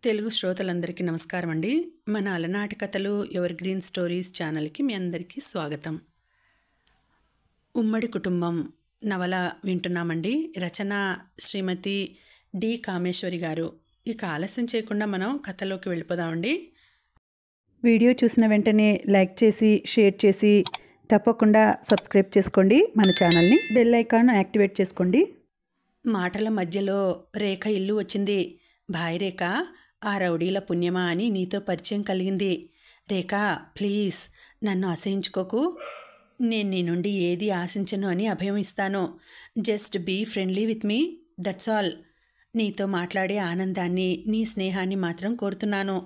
తెలుగు శ్రోతలందరికీ నమస్కారం అండి. మన అలనాటి కథలు ఎవర్ గ్రీన్ స్టోరీస్ ఛానల్కి మీ అందరికీ స్వాగతం. ఉమ్మడి కుటుంబం నవల వింటున్నామండి. రచన శ్రీమతి డి కామేశ్వరి గారు. ఇక ఆలస్యం చేయకుండా మనం కథలోకి వెళ్ళిపోదామండి. వీడియో చూసిన వెంటనే లైక్ చేసి షేర్ చేసి తప్పకుండా సబ్స్క్రైబ్ చేసుకోండి. మన ఛానల్ని బెల్ ఐకాన్ యాక్టివేట్ చేసుకోండి. మాటల మధ్యలో రేఖ ఇల్లు వచ్చింది. భాయ్ రేఖ, ఆ రౌడీల పుణ్యమా అని నీతో పరిచయం కలిగింది. రేఖ, ప్లీజ్ నన్ను అసహించుకోకు. నేను నీ నుండి ఏది ఆశించను అని అభయం ఇస్తాను. Just be friendly with me, that's all. నీతో మాట్లాడే ఆనందాన్ని, నీ స్నేహాన్ని మాత్రం కోరుతున్నాను.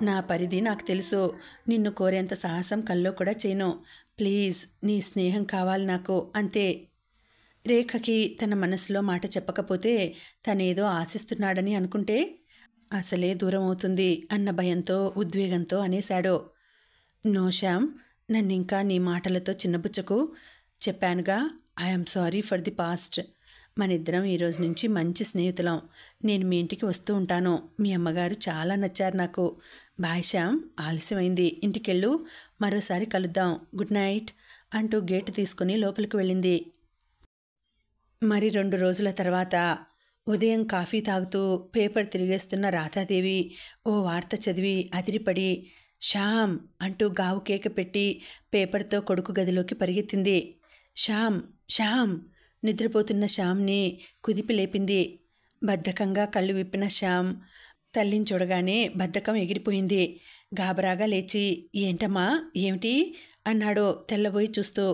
నా పరిధి నాకు తెలుసు. నిన్ను కోరేంత సాహసం కల్లో కూడా చేయను. ప్లీజ్, నీ స్నేహం కావాలి నాకు, అంతే. రేఖకి తన మనసులో మాట చెప్పకపోతే తనేదో ఆశిస్తున్నాడని అనుకుంటే అసలే దూరం అవుతుంది అన్న భయంతో ఉద్వేగంతో అనేశాడు. నో శ్యామ్, నన్నింకా నీ మాటలతో చిన్నబుచ్చకు. చెప్పానుగా, I'm sorry for the past. మనిద్దరం ఈరోజు నుంచి మంచి స్నేహితులం. నేను మీ ఇంటికి వస్తూ ఉంటాను. మీ అమ్మగారు చాలా నచ్చారు నాకు. బాయ్ శ్యామ్, ఆలస్యమైంది, ఇంటికెళ్ళు. మరోసారి కలుద్దాం. గుడ్ నైట్ అంటూ గేటు తీసుకుని లోపలికి వెళ్ళింది. మరి 2 రోజుల తర్వాత ఉదయం కాఫీ తాగుతూ పేపర్ తిరిగేస్తున్న రాధాదేవి ఓ వార్త చదివి అదిరిపడి శ్యామ్ అంటూ గావు కేక పెట్టి పేపర్తో కొడుకు గదిలోకి పరిగెత్తింది. శ్యామ్, శ్యామ్! నిద్రపోతున్న శ్యామ్ని కుదిపి లేపింది. బద్ధకంగా కళ్ళు విప్పిన శ్యామ్ తల్లిని చూడగానే బద్ధకం ఎగిరిపోయింది. గాబరాగా లేచి, ఏంటమ్మా, ఏమిటి అన్నాడు తెల్లబోయి చూస్తూ.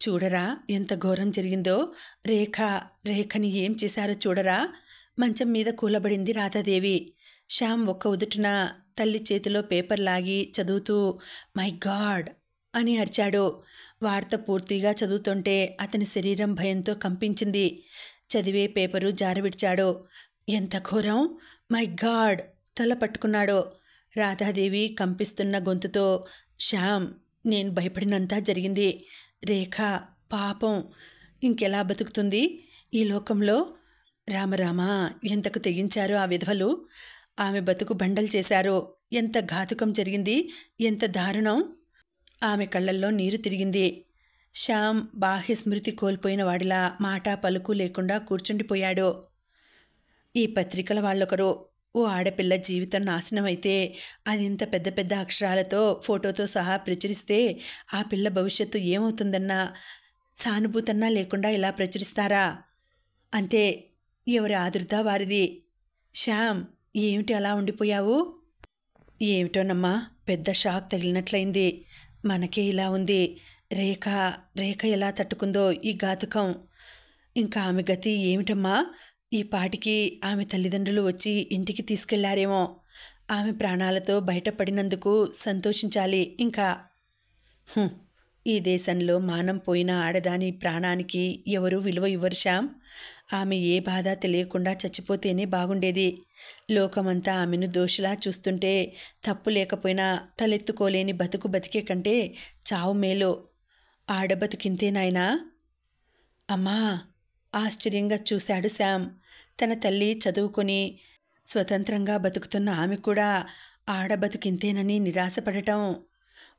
చూడరా ఎంత ఘోరం జరిగిందో. రేఖని ఏం చేశారో చూడరా. మంచం మీద కూలబడింది రాధాదేవి. శ్యామ్ ఒక్క ఉదుటున తల్లి చేతిలో పేపర్ లాగి చదువుతూ మై గాడ్ అని అరిచాడు. వార్త పూర్తిగా చదువుతుంటే అతని శరీరం భయంతో కంపించింది. చదివే పేపరు జారవిడిచాడు. ఎంత ఘోరం! My God! తల పట్టుకున్నాడు. రాధాదేవి కంపిస్తున్న గొంతుతో, శ్యామ్, నేను భయపడినంతా జరిగింది. రేఖ పాపం ఇంకెలా బతుకుతుంది ఈ లోకంలో? రామరామా, ఎంతకు తెగించారు ఆ విధవలు. ఆమె బతుకు బండలు చేశారు. ఎంత ఘాతుకం జరిగింది, ఎంత దారుణం. ఆమె కళ్ళల్లో నీరు తిరిగింది. శ్యామ్ బాహ్య స్మృతి కోల్పోయిన వాడిలా మాట పలుకు లేకుండా కూర్చుండిపోయాడు. ఈ పత్రికల వాళ్ళొకరు ఓ ఆడపిల్ల జీవితం నాశనమైతే అది ఇంత పెద్ద పెద్ద అక్షరాలతో ఫోటోతో సహా ప్రచురిస్తే ఆ పిల్ల భవిష్యత్తు ఏమవుతుందన్న సానుభూతన్నా లేకుండా ఇలా ప్రచురిస్తారా? అంతే, ఎవరి ఆదుర్ద వారిది. శ్యామ్, ఏమిటి అలా ఉండిపోయావు? ఏమిటోనమ్మా, పెద్ద షాక్ తగిలినట్లయింది. మనకే ఇలా ఉంది. రేఖ ఎలా తట్టుకుందో ఈ ఘాతుకం. ఇంకా ఆమె గతి ఏమిటమ్మా? ఈ పాటికి ఆమె తల్లిదండ్రులు వచ్చి ఇంటికి తీసుకెళ్లారేమో. ఆమె ప్రాణాలతో బయటపడినందుకు సంతోషించాలి. ఇంకా ఈ దేశంలో మానం పోయిన ఆడదాని ప్రాణానికి ఎవరూ విలువ ఇవ్వరు శ్యామ్. ఆమె ఏ బాధ తెలియకుండా చచ్చిపోతేనే బాగుండేది. లోకమంతా ఆమెను దోషిలా చూస్తుంటే తప్పు లేకపోయినా తలెత్తుకోలేని బతుకు బతికే కంటే చావు మేలు. ఆడబతుకింతే నాయనా. అమ్మా! ఆశ్చర్యంగా చూశాడు శ్యామ్. తన తల్లి చదువుకొని స్వతంత్రంగా బతుకుతున్న ఆమె కూడా ఆడబతుకింతేనని నిరాశపడటం,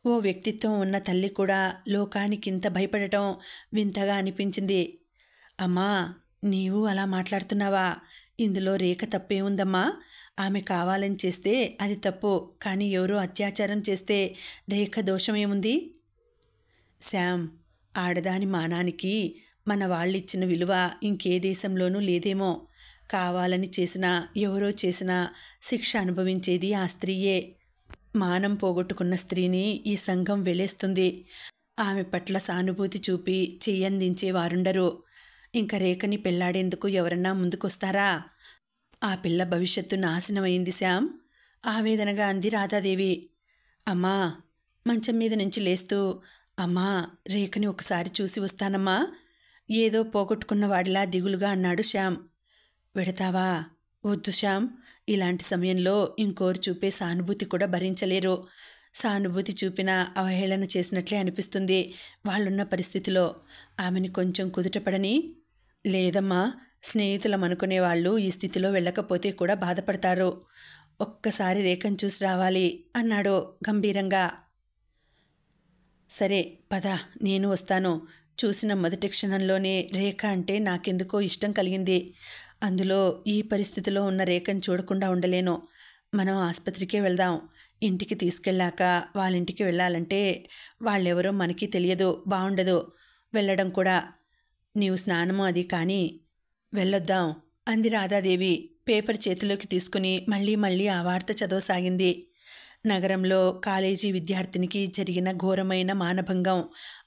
ఓ వ్యక్తిత్వం ఉన్న తల్లి కూడా లోకానికింత భయపడటం వింతగా అనిపించింది. అమ్మా, నీవు అలా మాట్లాడుతున్నావా? ఇందులో రేఖ తప్పేముందమ్మా? ఆమె కావాలని చేస్తే అది తప్పు, కానీ ఎవరో అత్యాచారం చేస్తే రేఖ దోషమేముంది? శ్యామ్, ఆడదాని మానానికి మన వాళ్ళిచ్చిన విలువ ఇంకే దేశంలోనూ లేదేమో. కావాలని చేసినా ఎవరో చేసినా శిక్ష అనుభవించేది ఆ స్త్రీయే. మానం పోగొట్టుకున్న స్త్రీని ఈ సంఘం వెలేస్తుంది. ఆమె పట్ల సానుభూతి చూపి చెయ్యందించే వారుండరు. ఇంక రేఖని పెళ్లాడేందుకు ఎవరన్నా ముందుకొస్తారా? ఆ పిల్ల భవిష్యత్తు నాశనమైంది శ్యామ్, ఆవేదనగా అంది రాధాదేవి. అమ్మా! మంచం మీద నుంచి లేస్తూ, అమ్మా, రేఖని ఒకసారి చూసి వస్తానమ్మా, ఏదో పోగొట్టుకున్న వాడిలా దిగులుగా అన్నాడు శ్యామ్. వెడతావా? వద్దు శ్యామ్, ఇలాంటి సమయంలో ఇంకోరు చూపే సానుభూతి కూడా భరించలేరు. సానుభూతి చూపినా అవహేళన చేసినట్లే అనిపిస్తుంది వాళ్ళున్న పరిస్థితిలో. ఆమెని కొంచెం కుదుటపడని. లేదమ్మా, స్నేహితులం అనుకునేవాళ్ళు ఈ స్థితిలో వెళ్ళకపోతే కూడా బాధపడతారు. ఒక్కసారి రేఖను చూసి రావాలి అన్నాడు గంభీరంగా. సరే పద, నేను వస్తాను. చూసిన మొదటి క్షణంలోనే రేఖ అంటే నాకెందుకో ఇష్టం కలిగింది. అందులో ఈ పరిస్థితిలో ఉన్న రేఖను చూడకుండా ఉండలేను. మనం ఆసుపత్రికే వెళ్దాం. ఇంటికి తీసుకెళ్ళాక వాళ్ళింటికి వెళ్ళాలంటే వాళ్ళెవరో మనకి తెలియదు, బాగుండదు వెళ్ళడం కూడా. నీవు స్నానము అది కానీ వెళ్ళొద్దాం అంది రాధాదేవి పేపర్ చేతిలోకి తీసుకుని మళ్ళీ మళ్ళీ ఆ వార్త చదవసాగింది. నగరంలో కాలేజీ విద్యార్థినికి జరిగిన ఘోరమైన మానభంగం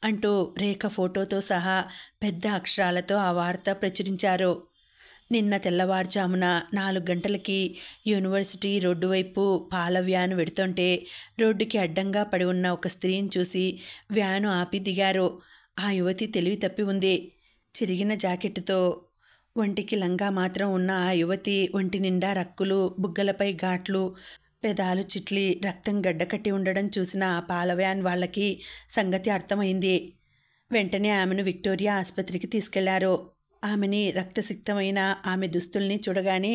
అంటూ రేఖ ఫోటోతో సహా పెద్ద అక్షరాలతో ఆ వార్త ప్రచురించారు. నిన్న తెల్లవారుజామున 4 గంటలకి యూనివర్సిటీ రోడ్డు వైపు పాల వ్యాను వెడుతుంటే రోడ్డుకి అడ్డంగా పడి ఉన్న ఒక స్త్రీని చూసి వ్యాను ఆపి దిగారు. ఆ యువతి తెలివి తప్పి ఉంది. చిరిగిన జాకెట్టుతో ఒంటికి లంగా మాత్రం ఉన్న ఆ యువతి ఒంటి నిండా రక్కులు, బుగ్గలపై ఘాట్లు, పెదాలు చిట్లి రక్తం గడ్డకట్టి ఉండడం చూసిన ఆ పాల వ్యాన్ వాళ్ళకి సంగతి అర్థమైంది. వెంటనే ఆమెను విక్టోరియా ఆసుపత్రికి తీసుకెళ్లారు. ఆమెని రక్తసిక్తమైన ఆమె దుస్తుల్ని చూడగానే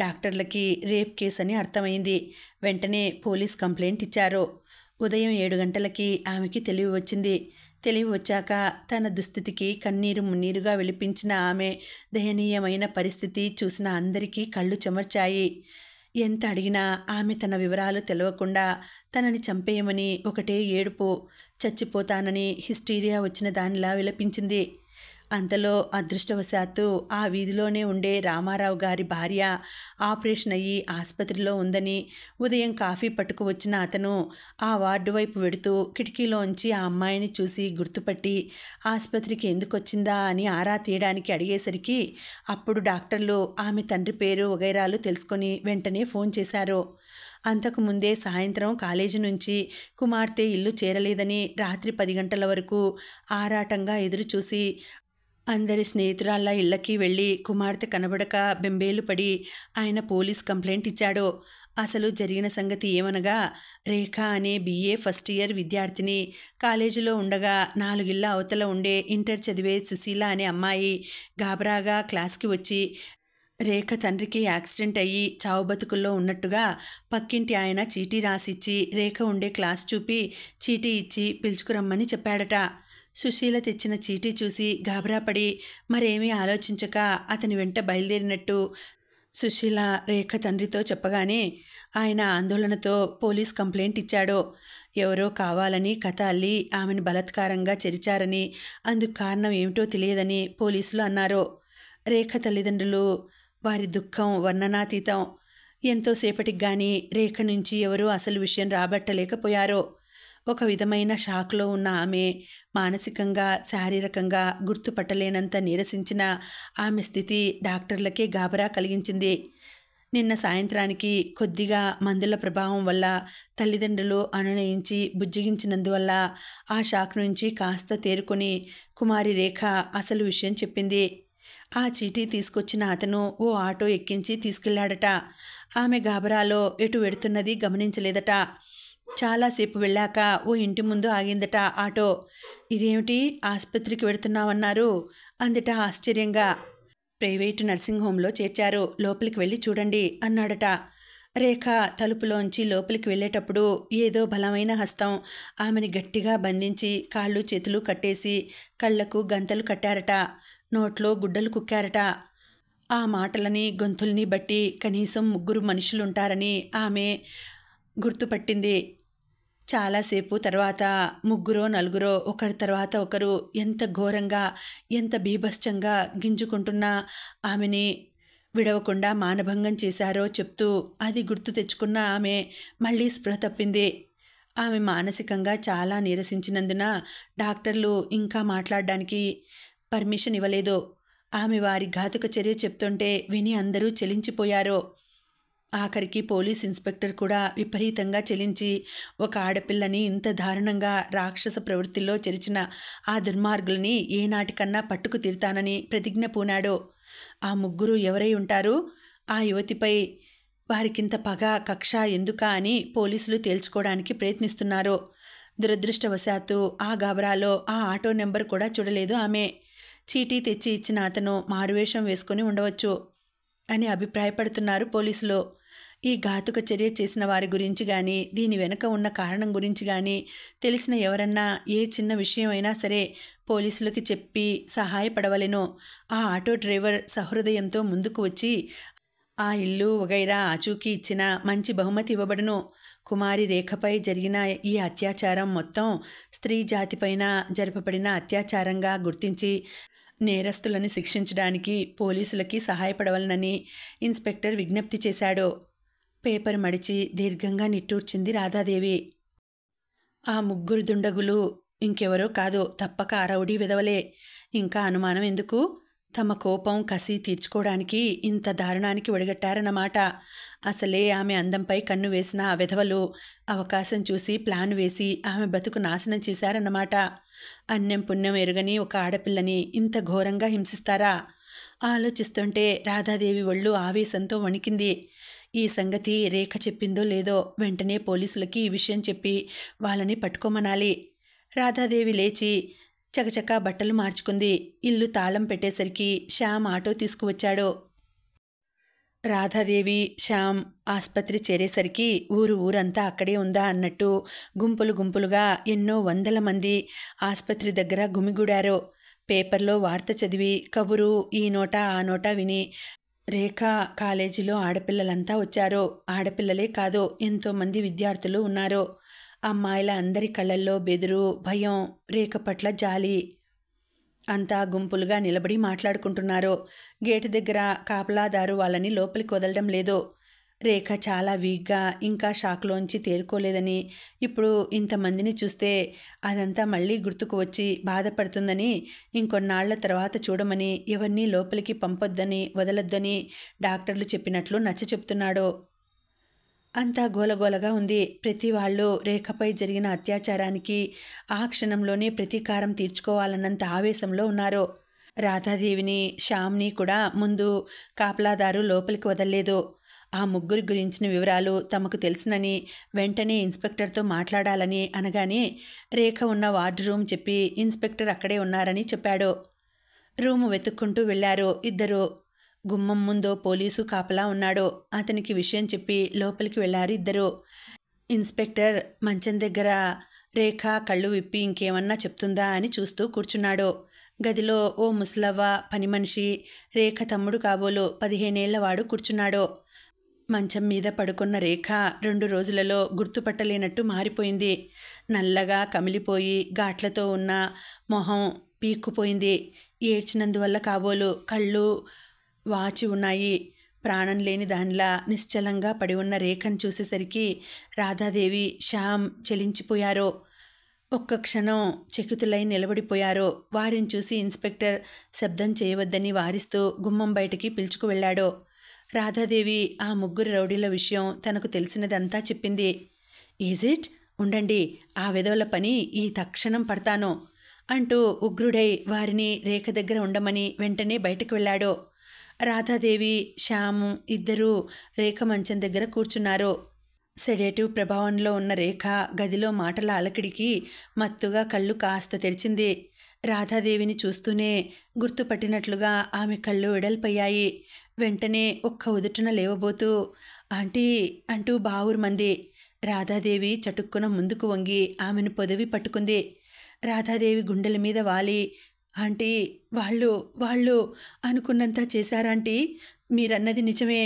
డాక్టర్లకి రేప్ కేసు అని అర్థమైంది. వెంటనే పోలీస్ కంప్లైంట్ ఇచ్చారు. ఉదయం 7 గంటలకి ఆమెకి తెలివి వచ్చింది. తెలివి వచ్చాక తన దుస్థితికి కన్నీరు మున్నీరుగా విలిపించిన ఆమె దయనీయమైన పరిస్థితి చూసిన అందరికీ కళ్ళు చెమర్చాయి. ఎంత అడిగినా ఆమె తన వివరాలు తెలవకుండా తనని చంపేయమని ఒకటే ఏడుపు. చచ్చిపోతానని హిస్టీరియా వచ్చిన దానిలా విలపించింది. అంతలో అదృష్టవశాత్తు ఆ వీధిలోనే ఉండే రామారావు గారి భార్య ఆపరేషన్ అయ్యి ఆసుపత్రిలో ఉందని ఉదయం కాఫీ పట్టుకు వచ్చిన అతను ఆ వార్డు వైపు వెడుతూ కిటికీలోంచి ఆ అమ్మాయిని చూసి గుర్తుపట్టి ఆసుపత్రికి ఎందుకు వచ్చిందా అని ఆరా తీయడానికి అడిగేసరికి అప్పుడు డాక్టర్లు ఆమె తండ్రి పేరు వగైరాలు తెలుసుకొని వెంటనే ఫోన్ చేశారు. అంతకుముందే సాయంత్రం కాలేజీ నుంచి కుమార్తె ఇల్లు చేరలేదని రాత్రి 10 గంటల వరకు ఆరాటంగా ఎదురుచూసి అందరి స్నేహితురాళ్ళ ఇళ్లకి వెళ్ళి కుమార్తె కనబడక బెంబేలు పడి ఆయన పోలీస్ కంప్లైంట్ ఇచ్చాడు. అసలు జరిగిన సంగతి ఏమనగా రేఖ అనే BA ఫస్ట్ ఇయర్ విద్యార్థిని కాలేజీలో ఉండగా 4 ఇళ్ల అవతల ఉండే ఇంటర్ చదివే సుశీల అనే అమ్మాయి గాబరాగా క్లాస్కి వచ్చి రేఖ తండ్రికి యాక్సిడెంట్ అయ్యి చావు బతుకుల్లో ఉన్నట్టుగా పక్కింటి ఆయన చీటీ రాసిచ్చి రేఖ ఉండే క్లాస్ చూపి చీటీ ఇచ్చి పిలుచుకురమ్మని చెప్పాడట. సుశీల తెచ్చిన చీటీ చూసి గాబరాపడి మరేమీ ఆలోచించక అతని వెంట బయలుదేరినట్టు సుశీల రేఖ తండ్రితో చెప్పగానే ఆయన ఆందోళనతో పోలీస్ కంప్లైంట్ ఇచ్చాడు. ఎవరో కావాలని కథ అల్లి ఆమెను బలాత్కారంగా చెరిచారని, అందుకు కారణం ఏమిటో తెలియదని పోలీసులు అన్నారు. రేఖ తల్లిదండ్రులు వారి దుఃఖం వర్ణనాతీతం. ఎంతోసేపటికి గాని రేఖ నుంచి ఎవరూ అసలు విషయం రాబట్టలేకపోయారు. ఒక విధమైన షాక్లో ఉన్న ఆమె మానసికంగా శారీరకంగా గుర్తుపట్టలేనంత నీరసించిన ఆమె స్థితి డాక్టర్లకే గాబరా కలిగించింది. నిన్న సాయంత్రానికి కొద్దిగా మందుల ప్రభావం వల్ల తల్లిదండ్రులు అనునయించి బుజ్జగించినందువల్ల ఆ షాక్ నుంచి కాస్త తేరుకొని కుమారి రేఖ అసలు విషయం చెప్పింది. ఆ చీటీ తీసుకొచ్చిన అతను ఓ ఆటో ఎక్కించి తీసుకెళ్లాడట. ఆమె గాబరాలో ఎటు వెడుతున్నది గమనించలేదట. చాలాసేపు వెళ్ళాక ఓ ఇంటి ముందు ఆగిందట ఆటో. ఇదేమిటి ఆసుపత్రికి వెడుతున్నావన్నారు అందట ఆశ్చర్యంగా. ప్రైవేటు నర్సింగ్ హోంలో చేర్చారు, లోపలికి వెళ్ళి చూడండి అన్నాడట. రేఖ తలుపులోంచి లోపలికి వెళ్ళేటప్పుడు ఏదో బలమైన హస్తం ఆమెని గట్టిగా బంధించి కాళ్ళు చేతులు కట్టేసి కళ్లకు గంతలు కట్టారట. నోట్లో గుడ్డలు కుక్కారట. ఆ మాటలని గొంతుల్ని బట్టి కనీసం 3 మనుషులుంటారని ఆమె గుర్తుపట్టింది. చాలాసేపు తర్వాత 3-4 ఒకరి తర్వాత ఒకరు ఎంత ఘోరంగా ఎంత బీభత్సంగా గింజుకుంటున్నా ఆమెని విడవకుండా మానభంగం చేశారో చెప్తూ అది గుర్తు తెచ్చుకున్న ఆమె మళ్ళీ స్పృహ తప్పింది. ఆమె మానసికంగా చాలా నీరసించినందున డాక్టర్లు ఇంకా మాట్లాడడానికి పర్మిషన్ ఇవ్వలేదు. ఆమె వారి ఘాతుక చర్య చెప్తుంటే విని అందరూ చలించిపోయారు. ఆఖరికి పోలీస్ ఇన్స్పెక్టర్ కూడా విపరీతంగా చెలించి ఒక ఆడపిల్లని ఇంత దారుణంగా రాక్షస ప్రవృత్తిలో చెరిచిన ఆ దుర్మార్గుల్ని ఏనాటికన్నా పట్టుకు తీరుతానని ప్రతిజ్ఞ పూనాడు. ఆ 3 ఎవరై ఉంటారు? ఆ యువతిపై వారికింత పగ కక్ష ఎందుకా అని పోలీసులు తేల్చుకోవడానికి ప్రయత్నిస్తున్నారు. దురదృష్టవశాత్తు ఆ గాబరాలో ఆ ఆటో నెంబర్ కూడా చూడలేదు ఆమె. చీటీ తెచ్చి ఇచ్చిన అతను మారువేషం వేసుకుని ఉండవచ్చు అని అభిప్రాయపడుతున్నారు పోలీసులు. ఈ ఘాతుక చర్య చేసిన వారి గురించి కానీ దీని వెనుక ఉన్న కారణం గురించి కానీ తెలిసిన ఎవరన్నా ఏ చిన్న విషయం అయినా సరే పోలీసులకి చెప్పి సహాయపడవలెను. ఆ ఆటో డ్రైవర్ సహృదయంతో ముందుకు వచ్చి ఆ ఇల్లు వగైరా ఆచూకీ ఇచ్చిన మంచి బహుమతి ఇవ్వబడును. కుమారి రేఖపై జరిగిన ఈ అత్యాచారం మొత్తం స్త్రీ జాతిపైన జరపబడిన అత్యాచారంగా గుర్తించి నేరస్తులని శిక్షించడానికి పోలీసులకి సహాయపడవలనని ఇన్స్పెక్టర్ విజ్ఞప్తి చేశాడు. పేపర్ మడిచి దీర్ఘంగా నిట్టూర్చింది రాధాదేవి. ఆ ముగ్గురు దుండగులు ఇంకెవరో కాదు, తప్పక ఆ రౌడీ విధవలే. ఇంకా అనుమానం ఎందుకు? తమ కోపం కసి తీర్చుకోవడానికి ఇంత దారుణానికి ఒడిగట్టారన్నమాట. అసలే ఆమె అందంపై కన్ను వేసిన ఆ విధవలు అవకాశం చూసి ప్లాన్ వేసి ఆమె బతుకు నాశనం చేశారన్నమాట. అన్నం పుణ్యం ఎరుగని ఒక ఆడపిల్లని ఇంత ఘోరంగా హింసిస్తారా? ఆలోచిస్తుంటే రాధాదేవి ఒళ్ళు ఆవేశంతో వణికింది. ఈ సంగతి రేఖ చెప్పిందో లేదో వెంటనే పోలీసులకి ఈ విషయం చెప్పి వాళ్ళని పట్టుకోమనాలి. రాధాదేవి లేచి చకచకా బట్టలు మార్చుకుంది. ఇల్లు తాళం పెట్టేసరికి శ్యామ్ ఆటో తీసుకువచ్చాడు. రాధాదేవి శ్యామ్ ఆస్పత్రి చేరేసరికి ఊరంతా అక్కడే ఉందా అన్నట్టు గుంపులు గుంపులుగా ఎన్నో వందల మంది ఆస్పత్రి దగ్గర గుమిగూడారు. పేపర్లో వార్త చదివి కబురు ఈ నోట ఆ నోట విని రేఖ కాలేజీలో ఆడపిల్లలంతా వచ్చారు. ఆడపిల్లలే కాదు, ఎంతోమంది విద్యార్థులు ఉన్నారు. అమ్మాయిల అందరి కళ్ళల్లో బెదురు, భయం, రేఖ పట్ల జాలి. అంతా గుంపులుగా నిలబడి మాట్లాడుకుంటున్నారు. గేటు దగ్గర కాపలాదారు వాళ్ళని లోపలికి వదలడం లేదు. రేఖ చాలా వీక్గా ఇంకా షాక్లోంచి తేరుకోలేదని, ఇప్పుడు ఇంతమందిని చూస్తే అదంతా మళ్ళీ గుర్తుకు వచ్చి బాధపడుతుందని, ఇంకొన్నాళ్ల తర్వాత చూడమని, ఎవరినీ లోపలికి పంపొద్దని వదలొద్దని డాక్టర్లు చెప్పినట్లు నచ్చ చెప్తున్నాడు. అంతా గోలగోలగా ఉంది. ప్రతి వాళ్ళు రేఖపై జరిగిన అత్యాచారానికి ఆ క్షణంలోనే ప్రతీకారం తీర్చుకోవాలన్నంత ఆవేశంలో ఉన్నారు. రాధాదేవిని శ్యామ్ని కూడా ముందు కాపలాదారు లోపలికి వదల్లేదు. ఆ ముగ్గురి గురించిన వివరాలు తమకు తెలుసునని వెంటనే ఇన్స్పెక్టర్తో మాట్లాడాలని అనగానే రేఖ ఉన్న వార్డు రూమ్ చెప్పి ఇన్స్పెక్టర్ అక్కడే ఉన్నారని చెప్పాడు. రూము వెతుక్కుంటూ వెళ్లారు ఇద్దరు. గుమ్మం ముందో పోలీసు కాపలా ఉన్నాడు. అతనికి విషయం చెప్పి లోపలికి వెళ్లారు ఇద్దరు. ఇన్స్పెక్టర్ మంచం దగ్గర రేఖ కళ్ళు విప్పి ఇంకేమన్నా చెప్తుందా అని చూస్తూ కూర్చున్నాడు. గదిలో ఓ ముసలవ్వ పని మనిషి, రేఖ తమ్ముడు కాబోలు 15 ఏళ్లవాడు కూర్చున్నాడు. మంచం మీద పడుకున్న రేఖ 2 రోజులలో గుర్తుపట్టలేనట్టు మారిపోయింది. నల్లగా కమిలిపోయి ఘాట్లతో ఉన్న మొహం పీక్కుపోయింది. ఏడ్చినందువల్ల కాబోలు కళ్ళు వాచి ఉన్నాయి. ప్రాణం లేని దానిలా నిశ్చలంగా పడి ఉన్న రేఖను చూసేసరికి రాధాదేవి శ్యామ్ చలించిపోయారు. ఒక్క క్షణం చకితులై నిలబడిపోయారు. వారిని చూసి ఇన్స్పెక్టర్ శబ్దం చేయవద్దని వారిస్తూ గుమ్మం బయటికి పిలుచుకు వెళ్ళాడు. రాధాదేవి ఆ ముగ్గురు రౌడీల విషయం తనకు తెలిసినదంతా చెప్పింది. Is it? ఉండండి, ఆ విధవల పని ఈ తక్షణం పడతాను అంటూ ఉగ్రుడై వారిని రేఖ దగ్గర ఉండమని వెంటనే బయటకు వెళ్ళాడు. రాధాదేవి శ్యాము ఇద్దరూ రేఖ మంచం దగ్గర కూర్చున్నారు. సెడేటివ్ ప్రభావంలో ఉన్న రేఖ గదిలో మాటల అలకిడికి మత్తుగా కళ్ళు కాస్త తెరిచింది. రాధాదేవిని చూస్తూనే గుర్తుపట్టినట్లుగా ఆమె కళ్ళు వెడల్పయ్యాయి. వెంటనే ఒక్క ఉదుటున లేవబోతూ ఆంటీ అంటూ బావురుమంది. రాధాదేవి చటుక్కున ముందుకు వంగి ఆమెను పొదివి పట్టుకుంది. రాధాదేవి గుండెల మీద వాలి, ఆంటీ వాళ్ళు అనుకున్నంత చేశారాంటీ, మీరన్నది నిజమే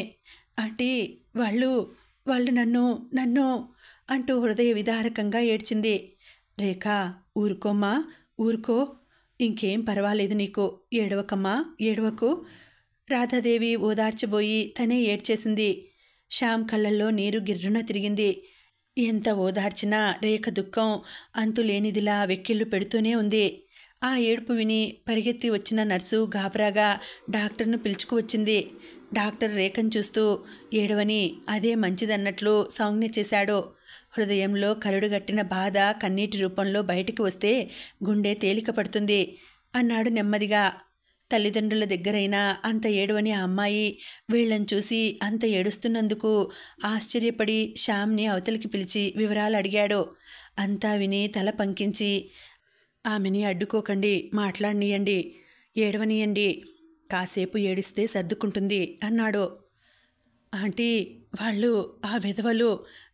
ఆంటీ, వాళ్ళు నన్ను అంటూ హృదయ విదారకంగా ఏడ్చింది. రేఖ, ఊరుకోమ్మా, ఊరుకో, ఇంకేం పర్వాలేదు నీకు, ఏడవకమ్మా, ఏడవకు. రాధాదేవి ఓదార్చబోయి తనే ఏడ్చేసింది. శ్యామ్ కళ్ళల్లో నీరు గిర్రున తిరిగింది. ఎంత ఓదార్చినా రేఖ దుఃఖం అంతులేనిదిలా వెక్కిళ్ళు పెడుతూనే ఉంది. ఆ ఏడుపు విని పరిగెత్తి వచ్చిన నర్సు గాబరాగా డాక్టర్ను పిలుచుకు వచ్చింది. డాక్టర్ రేఖను చూస్తూ ఏడవని, అదే మంచిదన్నట్లు సంజ్ఞ చేశాడు. హృదయంలో కరుడుగట్టిన బాధ కన్నీటి రూపంలో బయటికి వస్తే గుండె తేలిక పడుతుంది అన్నాడు నెమ్మదిగా. తల్లిదండ్రుల దగ్గరైనా అంత ఏడవని ఆ అమ్మాయి వీళ్ళని చూసి అంత ఏడుస్తున్నందుకు ఆశ్చర్యపడి శ్యామ్ని అవతలికి పిలిచి వివరాలు అడిగాడు. అంతా విని తల పంకించి, ఆమెని అడ్డుకోకండి, మాట్లాడనీయండి, ఏడవనీయండి, కాసేపు ఏడిస్తే సర్దుకుంటుంది అన్నాడు. ఆంటీ, వాళ్ళు ఆ విధవలు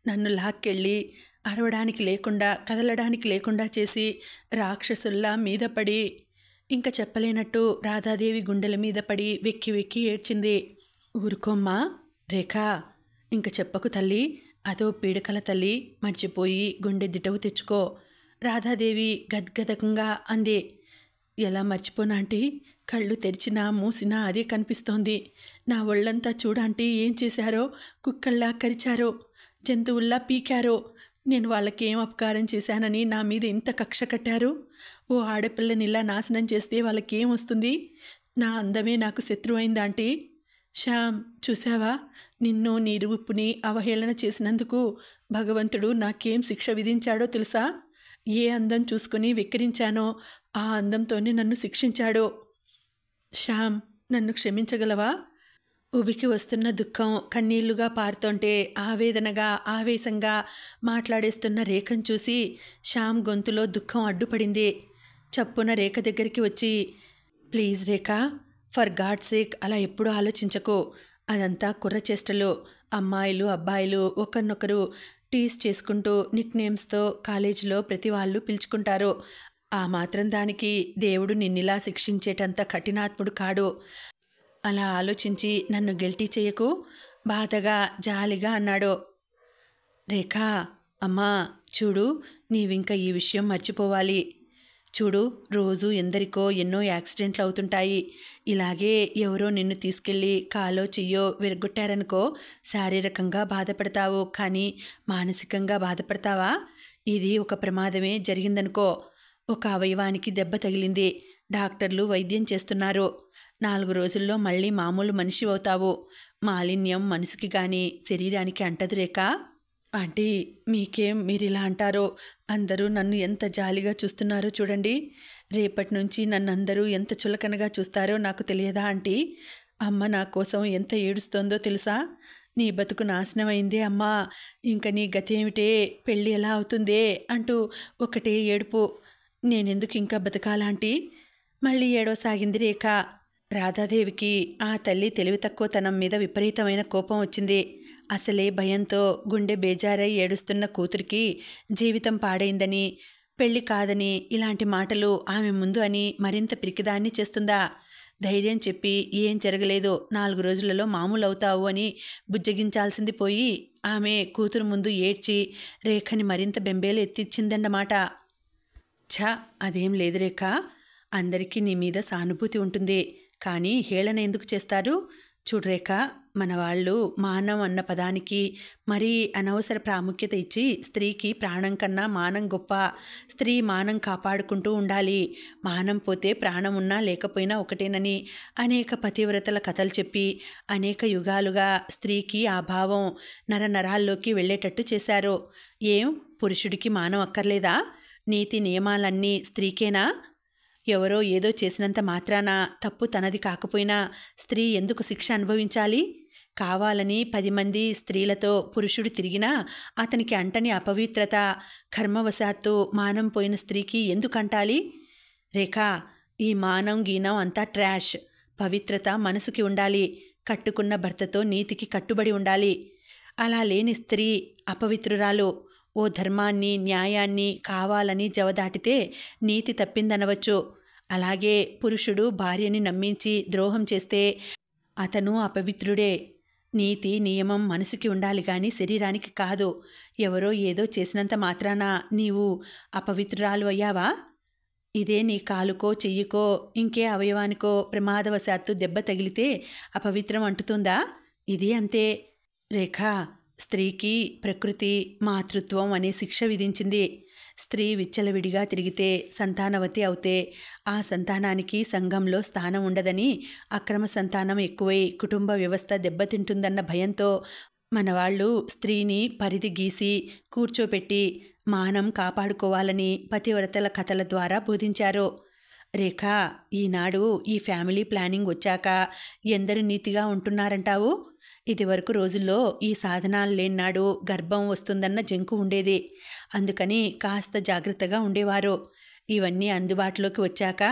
నన్ను లాక్కెళ్ళి అరవడానికి లేకుండా కదలడానికి లేకుండా చేసి రాక్షసుల్లా మీద పడి ఇంకా చెప్పలేనట్టు రాధాదేవి గుండెల మీద పడి వెక్కి వెక్కి ఏడ్చింది. ఊరుకోమ్మా రేఖా, ఇంక చెప్పకు తల్లి, అదో పీడకల తల్లి, మర్చిపోయి గుండె దిటవు తెచ్చుకో, రాధాదేవి గద్గదకంగా అంది. ఎలా మర్చిపోనాంటీ, కళ్ళు తెరిచినా మూసినా అదే కనిపిస్తోంది. నా ఒళ్ళంతా చూడాంటీ ఏం చేశారో, కుక్కల్లా కరిచారో, జంతువుల్లా పీకారో. నేను వాళ్ళకేం అపకారం చేశానని నా మీద ఇంత కక్ష కట్టారు. ఓ ఆడపిల్లని ఇలా నాశనం చేస్తే వాళ్ళకేం వస్తుంది? నా అందమే నాకు శత్రువు అయిందాంటీ. శ్యామ్, చూసావా, నిన్ను నీ రూపుని అవహేళన చేసినందుకు భగవంతుడు నాకేం శిక్ష విధించాడో తెలుసా? ఏ అందం చూసుకుని వెక్కిరించానో ఆ అందంతోనే నన్ను శిక్షించాడో. శ్యామ్, నన్ను క్షమించగలవా? ఉబికి వస్తున్న దుఃఖం కన్నీళ్లుగా పారుతుంటే ఆవేదనగా ఆవేశంగా మాట్లాడేస్తున్న రేఖను చూసి శ్యామ్ గొంతులో దుఃఖం అడ్డుపడింది. చప్పున రేఖ దగ్గరికి వచ్చి, please Rekha, for God sake అలా ఎప్పుడూ ఆలోచించకు. అదంతా కుర్ర చేష్టలు. అమ్మాయిలు అబ్బాయిలు ఒకరినొకరు టీస్ చేసుకుంటూ నిక్నేమ్స్తో కాలేజీలో ప్రతి వాళ్ళు పిలుచుకుంటారు. ఆ మాత్రం దానికి దేవుడు నిన్నిలా శిక్షించేటంత కఠినాత్ముడు కాడు. అలా ఆలోచించి నన్ను గిల్టీ చేయకు, బాధగా జాలిగా అన్నాడు. రేఖా, అమ్మా చూడు, నీవింక ఈ విషయం మర్చిపోవాలి. చూడు, రోజు ఎందరికో ఎన్నో యాక్సిడెంట్లు అవుతుంటాయి. ఇలాగే ఎవరో నిన్ను తీసుకెళ్ళి కాలో చెయ్యో విరగొట్టారనుకో, శారీరకంగా బాధపడతావు, కానీ మానసికంగా బాధపడతావా? ఇది ఒక ప్రమాదమే జరిగిందనుకో, ఒక అవయవానికి దెబ్బ తగిలింది, డాక్టర్లు వైద్యం చేస్తున్నారు, 4 రోజుల్లో మళ్ళీ మామూలు మనిషి అవుతావు. మాలిన్యం మనసుకి కానీ శరీరానికి అంటదు రేఖా. ఆంటీ, మీకేం మీరిలా అంటారో? అందరూ నన్ను ఎంత జాలిగా చూస్తున్నారో చూడండి. రేపటి నుంచి నన్ను అందరూ ఎంత చులకనగా చూస్తారో నాకు తెలియదా ఆంటీ? అమ్మ నా కోసం ఎంత ఏడుస్తోందో తెలుసా? నీ బతుకు నాశనమైందే అమ్మా, ఇంక నీ గతేమిటే, పెళ్ళి ఎలా అవుతుందే అంటూ ఒకటే ఏడుపు. నేనెందుకు ఇంకా బతకాలాంటీ? మళ్ళీ ఏడవసాగింది రేఖ. రాధాదేవికి ఆ తల్లి తెలివి తక్కువతనం మీద విపరీతమైన కోపం వచ్చింది. అసలే భయంతో గుండె బేజారై ఏడుస్తున్న కూతురికి జీవితం పాడైందని, పెళ్లి కాదని ఇలాంటి మాటలు ఆమె ముందు అని మరింత పిరికిదాన్ని చేస్తుందా? ధైర్యం చెప్పి ఏం జరగలేదు, 4 రోజులలో మామూలు అవుతావు అని బుజ్జగించాల్సింది పోయి ఆమె కూతురు ముందు ఏడ్చి రేఖని మరింత బెంబేలు ఎత్తిచ్చిందన్నమాట. ఛా, అదేం లేదు రేఖ, అందరికీ నీ మీద సానుభూతి ఉంటుంది, కానీ హేళన ఎందుకు చేస్తారు? చూడు రేఖ, మన వాళ్ళు మానం అన్న పదానికి మరీ అనవసర ప్రాముఖ్యత ఇచ్చి స్త్రీకి ప్రాణం కన్నా మానం గొప్ప, స్త్రీ మానం కాపాడుకుంటూ ఉండాలి, మానం పోతే ప్రాణం ఉన్నా లేకపోయినా ఒకటేనని అనేక పతివ్రతల కథలు చెప్పి అనేక యుగాలుగా స్త్రీకి ఆ భావం నరనరాల్లోకి వెళ్ళేటట్టు చేశారు. ఏం, పురుషుడికి మానం అక్కర్లేదా? నీతి నియమాలన్నీ స్త్రీకేనా? ఎవరో ఏదో చేసినంత మాత్రాన తప్పు తనది కాకపోయినా స్త్రీ ఎందుకు శిక్ష అనుభవించాలి? కావాలని 10 మంది స్త్రీలతో పురుషుడు తిరిగినా అతనికి అంటని అపవిత్రత కర్మవశాత్తు మానం పోయిన స్త్రీకి ఎందుకు అంటాలి? రేఖా, ఈ మానం గీనం అంతా ట్రాష్. పవిత్రత మనసుకి ఉండాలి, కట్టుకున్న భర్తతో నీతికి కట్టుబడి ఉండాలి. అలా లేని స్త్రీ అపవిత్రురాలు. ఓ ధర్మాన్ని న్యాయాన్ని కావాలని జవదాటితే నీతి తప్పిందనవచ్చు. అలాగే పురుషుడు భార్యని నమ్మించి ద్రోహం చేస్తే అతను అపవిత్రుడే. నీతి నియమం మనసుకి ఉండాలి కానీ శరీరానికి కాదు. ఎవరో ఏదో చేసినంత మాత్రాన నీవు అపవిత్రురాలు అయ్యావా? ఇదే నీ కాలుకో చెయ్యికో ఇంకే అవయవానికో ప్రమాదవశాత్తు దెబ్బ తగిలితే అపవిత్రం అంటుతుందా? ఇది అంతే. రేఖ, స్త్రీకి ప్రకృతి మాతృత్వం అనే శిక్ష విధించింది. స్త్రీ విచ్చలవిడిగా తిరిగితే సంతానవతి అవుతే ఆ సంతానానికి సంఘంలో స్థానం ఉండదని, అక్రమ సంతానం ఎక్కువై కుటుంబ వ్యవస్థ దెబ్బతింటుందన్న భయంతో మనవాళ్ళు స్త్రీని పరిధి గీసి కూర్చోపెట్టి మానం కాపాడుకోవాలని పతివ్రతల కథల ద్వారా బోధించారు. రేఖ, ఈనాడు ఈ ఫ్యామిలీ ప్లానింగ్ వచ్చాక ఎందరు నీతిగా ఉంటున్నారంటావు? ఇదివరకు రోజుల్లో ఈ సాధనాలు లేనాడు గర్భం వస్తుందన్న జంకు ఉండేది. అందుకని కాస్త జాగ్రత్తగా ఉండేవారు. ఇవన్నీ అందుబాటులోకి వచ్చాక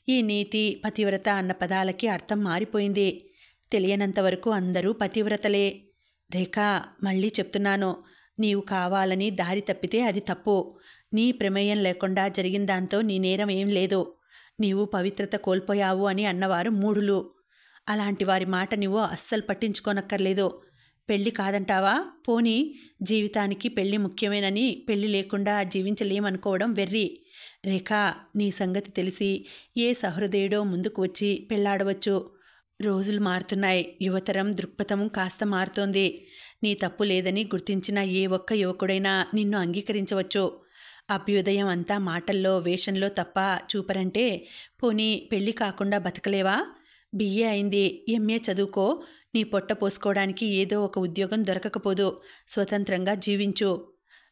ఈ నీతి పతివ్రత అన్న పదాలకి అర్థం మారిపోయింది. తెలియనంతవరకు అందరూ పతివ్రతలే. రేఖా, మళ్ళీ చెప్తున్నాను, నీవు కావాలని దారి తప్పితే అది తప్పు. నీ ప్రమేయం లేకుండా జరిగిన దాంతో నీ నేరం ఏం లేదు. నీవు పవిత్రత కోల్పోయావు అని అన్నవారు మూఢులు. అలాంటి వారి మాట నువ్వు అస్సలు పట్టించుకోనక్కర్లేదు. పెళ్ళి కాదంటావా? పోనీ జీవితానికి పెళ్ళి ముఖ్యమేనని పెళ్ళి లేకుండా జీవించలేమనుకోవడం వెర్రి. రేఖా, నీ సంగతి తెలిసి ఏ సహృదయుడో ముందుకు వచ్చి పెళ్ళాడవచ్చు. రోజులు మారుతున్నాయి. యువతరం దృక్పథం కాస్త మారుతోంది. నీ తప్పు లేదని గుర్తించిన ఏ ఒక్క యువకుడైనా నిన్ను అంగీకరించవచ్చు. అభ్యుదయం అంతా మాటల్లో వేషంలో తప్ప చూపరంటే పోనీ పెళ్ళి కాకుండా బతకలేవా? బిఏ అయింది, ఎంఏ చదువుకో. నీ పొట్ట పోసుకోవడానికి ఏదో ఒక ఉద్యోగం దొరకకపోదు. స్వతంత్రంగా జీవించు.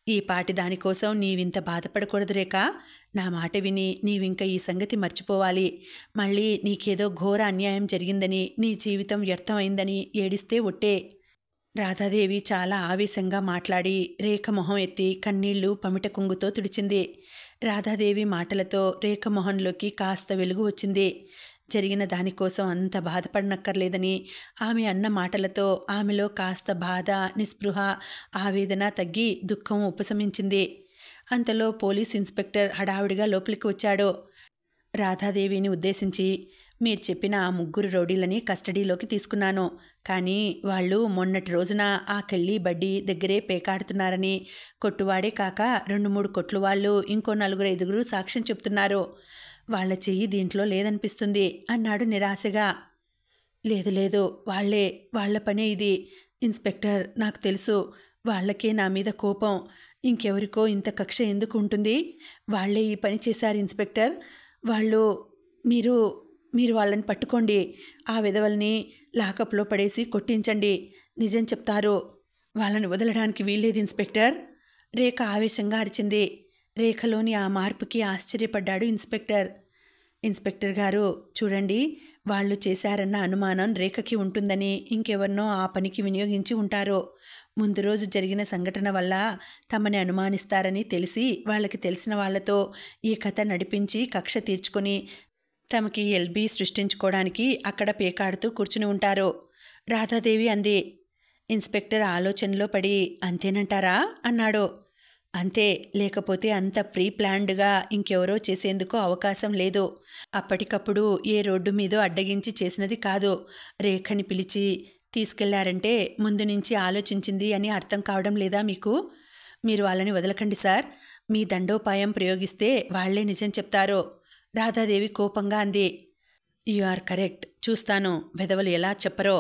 ఈ పాటి దానికోసం నీవింత బాధపడకూడదు రేఖా. నా మాట విని నీవింక ఈ సంగతి మర్చిపోవాలి. మళ్ళీ నీకేదో ఘోర అన్యాయం జరిగిందని, నీ జీవితం వ్యర్థమైందని ఏడిస్తే ఒట్టే. రాధాదేవి చాలా ఆవేశంగా మాట్లాడి రేఖ మొహం ఎత్తి కన్నీళ్లు పమిట కొంగుతో తుడిచింది. రాధాదేవి మాటలతో రేఖ మొహంలోకి కాస్త వెలుగు వచ్చింది. జరిగిన దానికోసం అంత బాధపడనక్కర్లేదని ఆమె అన్న మాటలతో ఆమెలో కాస్త బాధ, నిస్పృహ, ఆవేదన తగ్గి దుఃఖం ఉపశమించింది. అంతలో పోలీస్ ఇన్స్పెక్టర్ హడావిడిగా లోపలికి వచ్చాడు. రాధాదేవిని ఉద్దేశించి, మీరు చెప్పిన ఆ 3 రౌడీలని కస్టడీలోకి తీసుకున్నాను. కానీ వాళ్ళు మొన్నటి రోజున ఆ కెళ్ళి బడ్డీ దగ్గరే పేకాడుతున్నారని, కొట్టువాడే కాక 2-3 కొట్లు వాళ్ళు ఇంకో 4-5 సాక్ష్యం చెప్తున్నారు. వాళ్ళ చెయ్యి దీంట్లో లేదనిపిస్తుంది అన్నాడు నిరాశగా. లేదు, వాళ్ళ పనే ఇది. ఇన్స్పెక్టర్, నాకు తెలుసు. వాళ్ళకే నా మీద కోపం. ఇంకెవరికో ఇంత కక్ష ఎందుకు ఉంటుంది? వాళ్లే ఈ పని చేశారు ఇన్స్పెక్టర్. మీరు వాళ్ళని పట్టుకోండి. ఆ విధవల్ని లాకప్లో పడేసి కొట్టించండి. నిజం చెప్తారు. వాళ్ళని వదలడానికి వీల్లేదు ఇన్స్పెక్టర్. రేఖ ఆవేశంగా అరిచింది. రేఖలోని ఆ మార్పుకి ఆశ్చర్యపడ్డాడు ఇన్స్పెక్టర్. ఇన్స్పెక్టర్ గారు, చూడండి, వాళ్ళు చేశారన్న అనుమానం రేఖకి ఉంటుందని ఇంకెవరినో ఆ పనికి వినియోగించి ఉంటారు. ముందు రోజు జరిగిన సంఘటన వల్ల తమని అనుమానిస్తారని తెలిసి వాళ్ళకి తెలిసిన వాళ్లతో ఈ కథ నడిపించి కక్ష తీర్చుకొని తమకి ఎల్బీ సృష్టించుకోవడానికి అక్కడ పేకాడుతూ కూర్చుని ఉంటారు. రాధాదేవి అంది. ఇన్స్పెక్టర్ ఆలోచనలో పడి, అంతేనంటారా అన్నాడు. అంతే, లేకపోతే అంత ప్రీ ప్లాన్డ్గా ఇంకెవరో చేసేందుకు అవకాశం లేదు. అప్పటికప్పుడు ఏ రోడ్డు మీదో అడ్డగించి చేసినది కాదు. రేఖని పిలిచి తీసుకెళ్లారంటే ముందు నుంచి ఆలోచించింది అని అర్థం కావడం లేదా మీకు? మీరు వాళ్ళని వదలకండి సార్. మీ దండోపాయం ప్రయోగిస్తే వాళ్లే నిజం చెప్తారు. రాధాదేవి కోపంగా అంది. You are correct. చూస్తాను వెధవలు ఎలా చెప్పరో.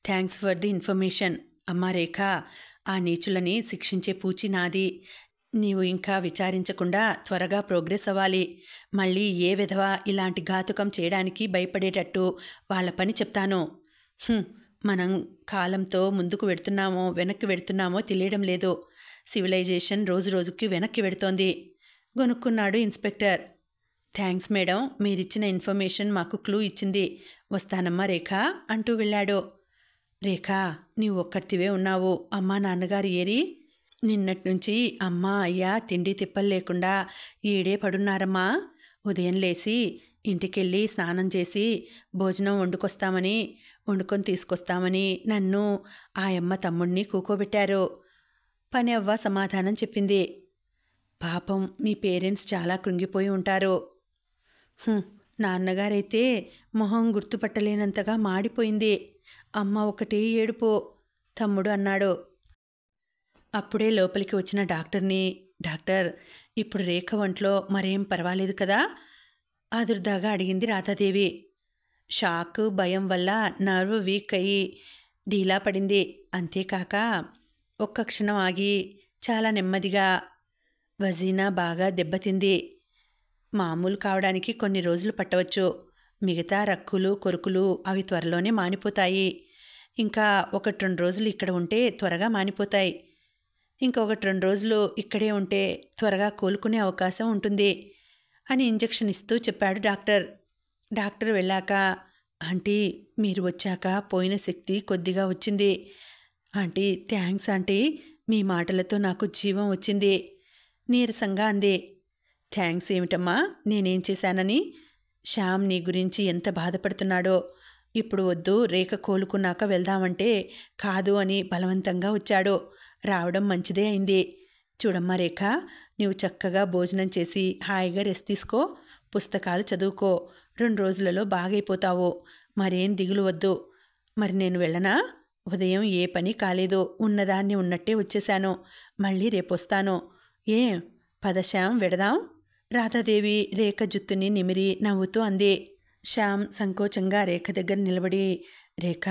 Thanks for the information. అమ్మా రేఖ, ఆ నీచులని శిక్షించే పూచి నాది. నీవు ఇంకా విచారించకుండా త్వరగా ప్రోగ్రెస్ అవ్వాలి. మళ్ళీ ఏ విధవ ఇలాంటి ఘాతుకం చేయడానికి భయపడేటట్టు వాళ్ళ పని చెప్తాను. మనం కాలంతో ముందుకు వెడుతున్నామో వెనక్కి వెడుతున్నామో తెలియడం లేదు. సివిలైజేషన్ రోజు రోజుకి వెనక్కి వెడుతోంది. గొనుక్కున్నాడు ఇన్స్పెక్టర్. థ్యాంక్స్ మేడం, మీరిచ్చిన ఇన్ఫర్మేషన్ మాకు క్లూ ఇచ్చింది. వస్తానమ్మా రేఖ అంటూ వెళ్ళాడు. రేఖా, నీవు ఒక్కర్తివే ఉన్నావు. అమ్మా నాన్నగారు ఏరి? నిన్నటి నుంచి అమ్మా అయ్యా తిండి తిప్పలు లేకుండా ఈడే పడున్నారమ్మా. ఉదయం లేచి ఇంటికెళ్ళి స్నానం చేసి భోజనం వండుకొని తీసుకొస్తామని నన్ను ఆయమ్మ తమ్ముడిని కూకోబెట్టారు. పని అవ్వ సమాధానం చెప్పింది. పాపం మీ పేరెంట్స్ చాలా కృంగిపోయి ఉంటారు. నాన్నగారైతే మొహం గుర్తుపట్టలేనంతగా మాడిపోయింది. అమ్మ ఒకటే ఏడుపు. తమ్ముడు అన్నాడు. అప్పుడే లోపలికి వచ్చిన డాక్టర్ని, డాక్టర్, ఇప్పుడు రేఖ ఒంట్లో మరేం పర్వాలేదు కదా? ఆదుర్దాగా అడిగింది రాధాదేవి. షాక్, భయం వల్ల నర్వ్ వీక్ అయ్యి డీలా పడింది. అంతేకాక ఒక్క క్షణం ఆగి చాలా నెమ్మదిగా వజీనా బాగా దెబ్బతింది. మామూలు కావడానికి కొన్ని రోజులు పట్టవచ్చు. మిగతా రక్కులు కొరుకులు అవి త్వరలోనే మానిపోతాయి. ఇంకా 1-2 రోజులు ఇక్కడ ఉంటే త్వరగా మానిపోతాయి. ఇంకా 1-2 రోజులు ఇక్కడే ఉంటే త్వరగా కోలుకునే అవకాశం ఉంటుంది అని ఇంజెక్షన్ ఇస్తూ చెప్పాడు డాక్టర్. డాక్టర్ వెళ్ళాక, ఆంటీ, మీరు వచ్చాక పోయిన శక్తి కొద్దిగా వచ్చింది. ఆంటీ, థ్యాంక్స్ ఆంటీ, మీ మాటలతో నాకు జీవం వచ్చింది నీరసంగా అంది. థ్యాంక్స్ ఏమిటమ్మా, నేనేం చేశానని? శ్యామ్ నీ గురించి ఎంత బాధపడుతున్నాడో. ఇప్పుడు వద్దు, రేఖ కోలుకున్నాక వెళ్దామంటే కాదు అని బలవంతంగా వచ్చాడు. రావడం మంచిదే అయింది. చూడమ్మా రేఖ, నీవు చక్కగా భోజనం చేసి హాయిగా రెస్ట్ తీసుకో, పుస్తకాలు చదువుకో. 2 రోజులలో బాగైపోతావు. మరేం దిగులు వద్దు. మరి నేను వెళ్ళనా? ఉదయం ఏ పని కాలేదు, ఉన్నదాన్ని ఉన్నట్టే వచ్చేశాను. మళ్ళీ రేపొస్తాను. ఏం పద శ్యామ్, వెడదాం. రాధాదేవి రేఖ జుత్తుని నిమిరి నవ్వుతూ అంది. శ్యామ్ సంకోచంగా రేఖ దగ్గర నిలబడి, Rekha,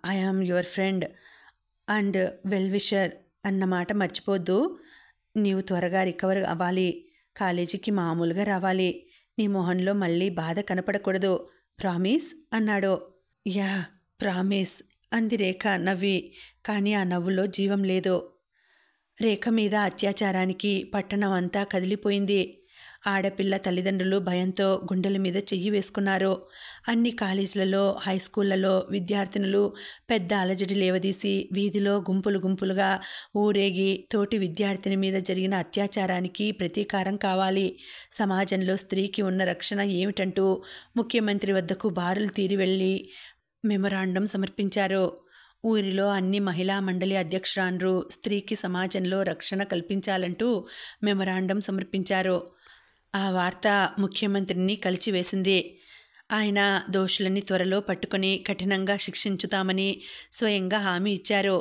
I am your friend and well wisher అన్నమాట మర్చిపోద్దు. నీవు త్వరగా రికవర్ అవ్వాలి. కాలేజీకి మామూలుగా రావాలి. నీ మొహంలో మళ్ళీ బాధ కనపడకూడదు. ప్రామిస్ అన్నాడు. యా, ప్రామిస్ అంది రేఖ నవ్వి. కానీ ఆ నవ్వులో జీవం లేదు. రేఖ మీద అత్యాచారానికి పట్టణం అంతా కదిలిపోయింది. ఆడపిల్ల తల్లిదండ్రులు భయంతో గుండెల మీద చెయ్యి వేసుకున్నారు. అన్ని కాలేజీలలో, హై స్కూళ్లలో విద్యార్థినులు పెద్ద అలజడి లేవదీసి వీధిలో గుంపులు గుంపులుగా ఊరేగి తోటి విద్యార్థిని మీద జరిగిన అత్యాచారానికి ప్రతీకారం కావాలి, సమాజంలో స్త్రీకి ఉన్న రక్షణ ఏమిటంటూ ముఖ్యమంత్రి వద్దకు బారులు తీరి వెళ్ళి మెమొరాండం సమర్పించారు. ఊరిలో అన్ని మహిళా మండలి అధ్యక్షురాండ్రు స్త్రీకి సమాజంలో రక్షణ కల్పించాలంటూ మెమొరాండం సమర్పించారు. ఆ వార్త ముఖ్యమంత్రిని కలిచివేసింది. ఆయన దోషులని త్వరలో పట్టుకొని కఠినంగా శిక్షించుతామని స్వయంగా హామీ ఇచ్చారు.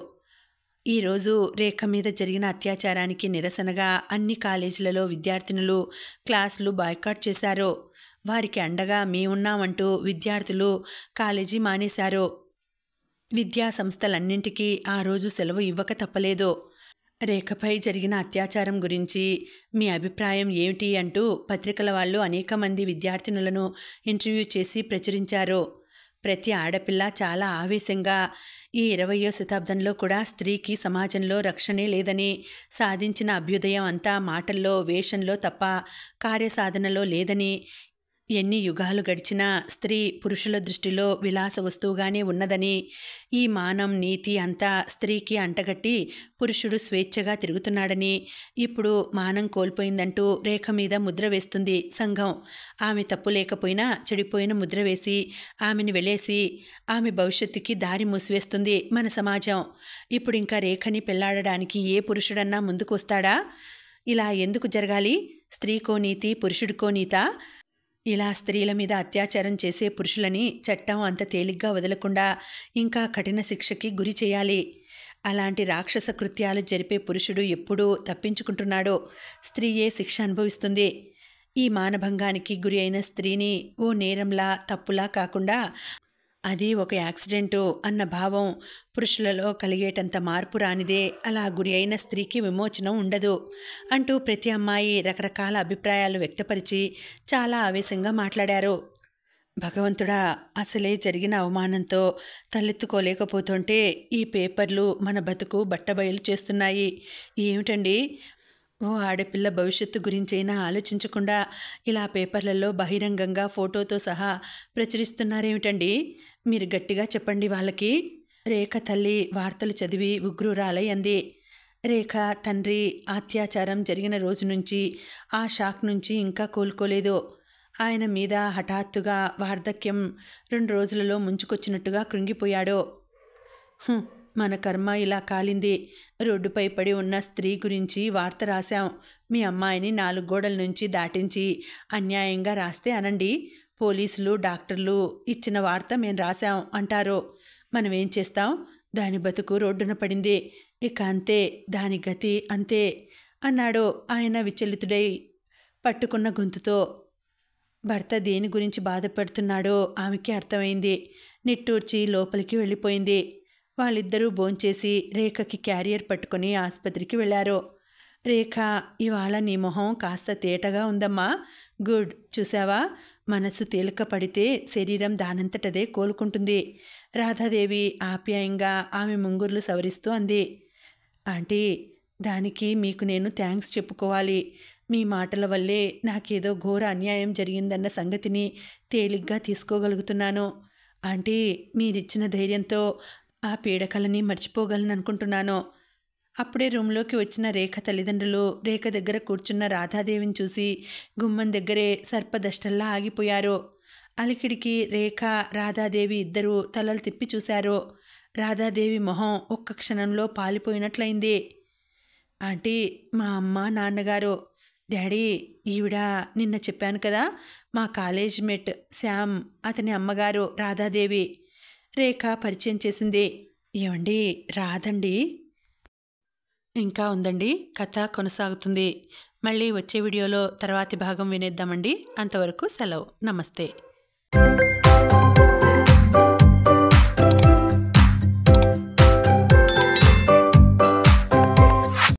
ఈరోజు రేఖ మీద జరిగిన అత్యాచారానికి నిరసనగా అన్ని కాలేజీలలో విద్యార్థినులు క్లాసులు బాయ్కాట్ చేశారు. వారికి అండగా మేమున్నామంటూ విద్యార్థులు కాలేజీ మానేశారు. విద్యా సంస్థలన్నింటికీ ఆ రోజు సెలవు ఇవ్వక తప్పలేదు. రేఖపై జరిగిన అత్యాచారం గురించి మీ అభిప్రాయం ఏమిటి అంటూ పత్రికల వాళ్ళు అనేక మంది విద్యార్థినులను ఇంటర్వ్యూ చేసి ప్రచురించారు. ప్రతి ఆడపిల్ల చాలా ఆవేశంగా ఈ 20వ శతాబ్దంలో కూడా స్త్రీకి సమాజంలో రక్షణే లేదని, సాధించిన అభ్యుదయం అంతా మాటల్లో వేషంలో తప్ప కార్యసాధనలో లేదని, ఎన్ని యుగాలు గడిచినా స్త్రీ పురుషుల దృష్టిలో విలాస వస్తువుగానే ఉన్నదని, ఈ మానం నీతి అంతా స్త్రీకి అంటగట్టి పురుషుడు స్వేచ్ఛగా తిరుగుతున్నాడని, ఇప్పుడు మానం కోల్పోయిందంటూ రేఖ మీద ముద్ర వేస్తుంది సంఘం. ఆమె తప్పు లేకపోయినా చెడిపోయిన ముద్ర వేసి ఆమెను వెలేసి ఆమె భవిష్యత్తుకి దారి మూసివేస్తుంది మన సమాజం. ఇప్పుడు ఇంకా రేఖని పెళ్లాడడానికి ఏ పురుషుడన్నా ముందుకు వస్తాడా? ఇలా ఎందుకు జరగాలి? స్త్రీకో నీతి, పురుషుడికో నీతా? ఇలా స్త్రీల మీద అత్యాచారం చేసే పురుషులని చట్టం అంత తేలిగ్గా వదలకుండా ఇంకా కఠిన శిక్షకి గురి చేయాలి. అలాంటి రాక్షస కృత్యాలు జరిపే పురుషుడు ఎప్పుడూ తప్పించుకుంటున్నాడో స్త్రీయే శిక్ష అనుభవిస్తుంది. ఈ మానభంగానికి గురి అయిన స్త్రీని ఓ నేరంలా, తప్పులా కాకుండా అది ఒక యాక్సిడెంటు అన్న భావం పురుషులలో కలిగేటంత మార్పు రానిదే అలా గురి అయిన స్త్రీకి విమోచనం ఉండదు అంటూ ప్రతి అమ్మాయి రకరకాల అభిప్రాయాలు వ్యక్తపరిచి చాలా ఆవేశంగా మాట్లాడారు. భగవంతుడా, అసలే జరిగిన అవమానంతో తలెత్తుకోలేకపోతుంటే ఈ పేపర్లు మన బతుకు బట్టబయలు చేస్తున్నాయి. ఏమిటండి, ఓ ఆడపిల్ల భవిష్యత్తు గురించైనా ఆలోచించకుండా ఇలా పేపర్లలో బహిరంగంగా ఫోటోతో సహా ప్రచురిస్తున్నారేమిటండి? మీరు గట్టిగా చెప్పండి వాళ్ళకి. రేఖ తల్లి వార్తలు చదివి ఉగ్రురాలై అంది. రేఖ తండ్రి అత్యాచారం జరిగిన రోజు నుంచి ఆ షాక్ నుంచి ఇంకా కోలుకోలేదు. ఆయన మీద హఠాత్తుగా వార్ధక్యం 2 రోజులలో ముంచుకొచ్చినట్టుగా కృంగిపోయాడు. మన కర్మ ఇలా కాలింది. రోడ్డుపై పడి ఉన్న స్త్రీ గురించి వార్త రాశాం. మీ అమ్మాయిని 4 గోడల నుంచి దాటించి అన్యాయంగా రాస్తే అనండి, పోలీసులు డాక్టర్లు ఇచ్చిన వార్త మేం రాశాం అంటారు. మనం ఏం చేస్తాం? దాని బతుకు రోడ్డున పడింది. ఇక అంతే, దాని గతి అంతే అన్నాడు ఆయన విచలితుడై పట్టుకున్న గొంతుతో. భర్త దేని గురించి బాధపడుతున్నాడో ఆమెకి అర్థమైంది. నిట్టూర్చి లోపలికి వెళ్ళిపోయింది. వాళ్ళిద్దరూ భోంచేసి రేఖకి క్యారియర్ పట్టుకొని ఆసుపత్రికి వెళ్ళారు. రేఖ, ఇవాళ నీ మొహం కాస్త తేటగా ఉందమ్మా. గుడ్. చూసావా, మనసు తేలిక పడితే శరీరం దానంతటదే కోలుకుంటుంది. రాధాదేవి ఆప్యాయంగా ఆమె ముంగుర్లు సవరిస్తూ అంది. ఆంటీ, దానికి మీకు నేను థ్యాంక్స్ చెప్పుకోవాలి. మీ మాటల వల్లే నాకేదో ఘోర అన్యాయం జరిగిందన్న సంగతిని తేలిగ్గా తీసుకోగలుగుతున్నాను. ఆంటీ, మీరిచ్చిన ధైర్యంతో ఆ పీడకలని మర్చిపోగలననుకుంటున్నాను. అప్పుడే రూమ్లోకి వచ్చిన రేఖ తల్లిదండ్రులు రేఖ దగ్గర కూర్చున్న రాధాదేవిని చూసి గుమ్మం దగ్గరే సర్పదష్టల్లా ఆగిపోయారు. అలికిడికి రేఖ రాధాదేవి ఇద్దరూ తలలు తిప్పి చూశారు. రాధాదేవి మొహం ఒక్క క్షణంలో పాలిపోయినట్లయింది. ఆంటీ, మా అమ్మ నాన్నగారు. డాడీ, ఈవిడ నిన్న చెప్పాను కదా, మా కాలేజ్ మేట్ శ్యామ్, అతని అమ్మగారు రాధాదేవి. రేఖ పరిచయం చేసింది. ఏమండి, రాదండి. ఇంకా ఉందండి, కథ కొనసాగుతుంది. మళ్ళీ వచ్చే వీడియోలో తర్వాతి భాగం వినేద్దామండి. అంతవరకు సెలవు. నమస్తే.